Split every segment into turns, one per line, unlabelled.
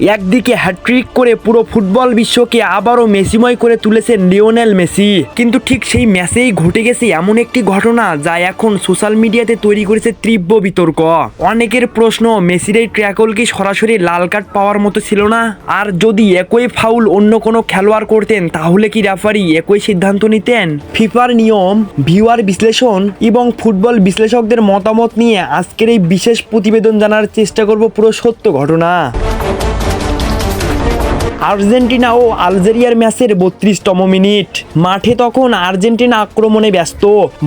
একদিকে হ্যাট্রিক করে পুরো ফুটবল বিশ্বকে আবারও মেসিময় করে তুলেছেন লিওনেল মেসি, কিন্তু ঠিক সেই ম্যাচেই ঘটে গেছে এমন একটি ঘটনা যা এখন সোশ্যাল মিডিয়াতে তৈরি করেছে তীব্র বিতর্ক। অনেকের প্রশ্ন, মেসির এই ট্র্যাকল কি সরাসরি লাল কার্ড পাওয়ার মতো ছিল না? আর যদি একই ফাউল অন্য কোনো খেলোয়াড় করতেন তাহলে কি রেফারি একই সিদ্ধান্ত নিতেন? ফিফার নিয়ম, ভিউয়ার বিশ্লেষণ এবং ফুটবল বিশ্লেষকদের মতামত নিয়ে আজকের এই বিশেষ প্রতিবেদন জানার চেষ্টা করব পুরো সত্য ঘটনা। আর্জেন্টিনা ও আলজেরিয়ার ম্যাচের 32তম মিনিট। মাঠে তখন আর্জেন্টিনা আক্রমণে ব্যস্ত,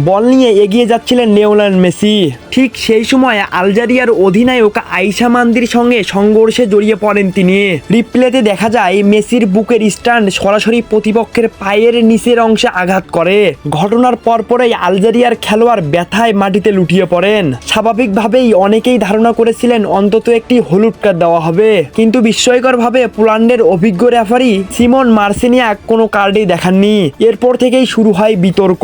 বল নিয়ে এগিয়ে যাচ্ছিলেন লিওনেল মেসি। ঠিক সেই সময় আলজেরিয়ার অধিনায়ক আইসা মান্দির সঙ্গে সংঘর্ষে জড়িয়ে পড়েন তিনি। রিপ্লেতে দেখা যায় মেসির বুকের স্ট্যান্ড সরাসরি প্রতিপক্ষের পায়ের নিচের অংশে আঘাত করে। ঘটনার পরপরই আলজেরিয়ার খেলোয়াড় ব্যথায় মাটিতে লুটিয়ে পড়েন। স্বাভাবিকভাবেই অনেকেই ধারণা করেছিলেন অন্তত একটি হলুদ কার্ড দেওয়া হবে, কিন্তু বিস্ময়করভাবে পোল্যান্ডের অভিজ্ঞ রেফারি সিমন মার্সেনিয়াক কোনো কার্ডই দেখাননি। এরপর থেকেই শুরু হয় বিতর্ক।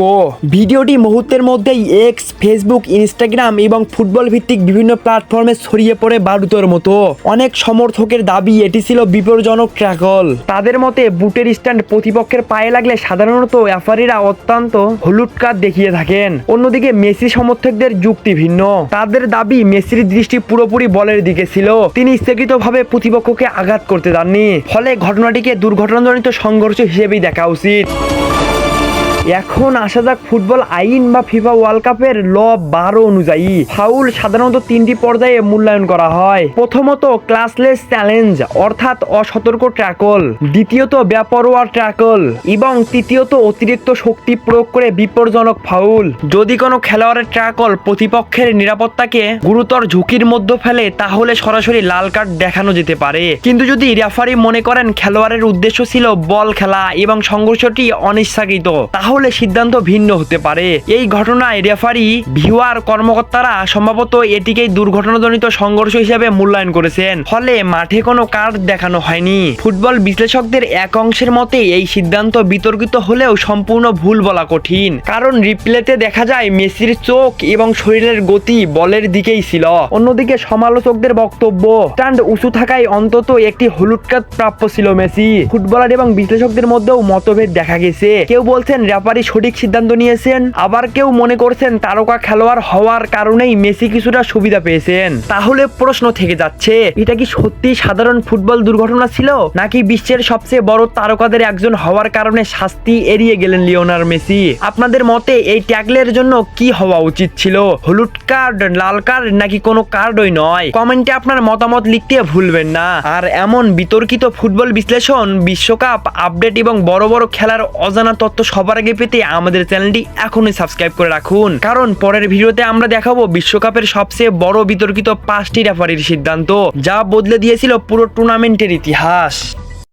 ভিডিওটি মুহূর্তের মধ্যেই এক্স, ফেসবুক, ইনস্টাগ্রাম এবং ফুটবল ভিত্তিক বিভিন্ন প্ল্যাটফর্মে ছড়িয়ে পড়ে বারুদের মতো। অনেক সমর্থকের দাবি এটি ছিল বিপজ্জনক ট্র্যাকল। তাদের মতে বুটের স্ট্যান্ড প্রতিপক্ষের পায়ে লাগলে সাধারণত রেফারিরা অত্যন্ত হলুদ কার্ড দেখিয়ে থাকেন। অন্যদিকে মেসি সমর্থকদের যুক্তি ভিন্ন। তাদের দাবি মেসির দৃষ্টি পুরোপুরি বলের দিকে ছিল, তিনি ইচ্ছাকৃতভাবে প্রতিপক্ষকে আঘাত করতে দেননি। ফলে ঘটনাটিকে দুর্ঘটনাজনিত সংঘর্ষ হিসেবেই দেখা উচিত। এখন আসা যাক ফুটবল আইন বা ফিফা ওয়ার্ল্ড কাপের ল 12 অনুযায়ী ফাউল সাধারণত 3টি পর্যায়ে মূল্যায়ন করা হয়। প্রথমত ক্লাসলেস চ্যালেঞ্জ অর্থাৎ অসতর্ক ট্র্যাকল, দ্বিতীয়ত বেপরোয়া ট্র্যাকল এবং তৃতীয়ত অতিরিক্ত শক্তি প্রয়োগ করে বিপজ্জনক ফাউল। যদি কোনো খেলোয়াড়ের ট্র্যাকল প্রতিপক্ষের নিরাপত্তাকে গুরুতর ঝুঁকির মধ্যে ফেলে তাহলে সরাসরি লাল কার্ড দেখানো যেতে পারে। কিন্তু যদি রেফারি মনে করেন খেলোয়াড়ের উদ্দেশ্য ছিল বল খেলা এবং সংঘর্ষটি অনিচ্ছাকৃত, তাহলে সিদ্ধান্ত ভিন্ন হতে পারে। এই ঘটনায় রেফারি, ভিউয়ার, কর্মকর্তারা সম্ভবত এটিকেই দুর্ঘটনাজনিত সংঘর্ষ হিসেবে মূল্যায়ন করেছেন, ফলে মাঠে কোনো কার্ড দেখানো হয়নি। ফুটবল বিশ্লেষকদের এক অংশের মতে এই সিদ্ধান্ত বিতর্কিত হলেও সম্পূর্ণ ভুল বলা কঠিন, কারণ রিপ্লেতে দেখা যায় মেসির চোখ এবং শরীরের গতি বলের দিকেই ছিল। অন্যদিকে সমালোচকদের বক্তব্য, স্ট্যান্ড উঁচু থাকায় অন্তত একটি হলুদ কার্ড প্রাপ্য ছিল মেসি। ফুটবলার এবং বিশ্লেষকদের মধ্যেও মতভেদ দেখা গেছে। কেউ বলছেন রেফারি সঠিক সিদ্ধান্ত নিয়েছেন, আবার কেউ মনে করছেন তারকা খেলোয়াড় হওয়ার কারণেই মেসি কিছুটা সুবিধা পেয়েছেন। তাহলে প্রশ্ন থেকে যাচ্ছে, এটা কি সত্যি সাধারণ ফুটবল দুর্ঘটনা ছিল, নাকি বিশ্বের সবচেয়ে বড় তারকাদের একজন হওয়ার কারণে শাস্তি এড়িয়ে গেলেন লিওনেল মেসি? আপনাদের মতে এই ট্যাকলের জন্য কি হওয়া উচিত ছিল? হলুদ কার্ড, লাল কার্ড, নাকি কোনো কার্ডই নয়? কমেন্টে আপনার মতামত লিখতে ভুলবেন না। আর এমন বিতর্কিত ফুটবল বিশ্লেষণ, বিশ্বকাপ আপডেট এবং বড় বড় খেলার অজানা তথ্য সবার আগে পেতে আমাদের চ্যানেলটি এখনই সাবস্ক্রাইব করে রাখুন, কারণ পরের ভিডিওতে আমরা দেখাবো বিশ্বকাপের সবচেয়ে বড় বিতর্কিত 5টি রেফারির সিদ্ধান্ত, যা বদলে দিয়েছিল পুরো টুর্নামেন্টের ইতিহাস।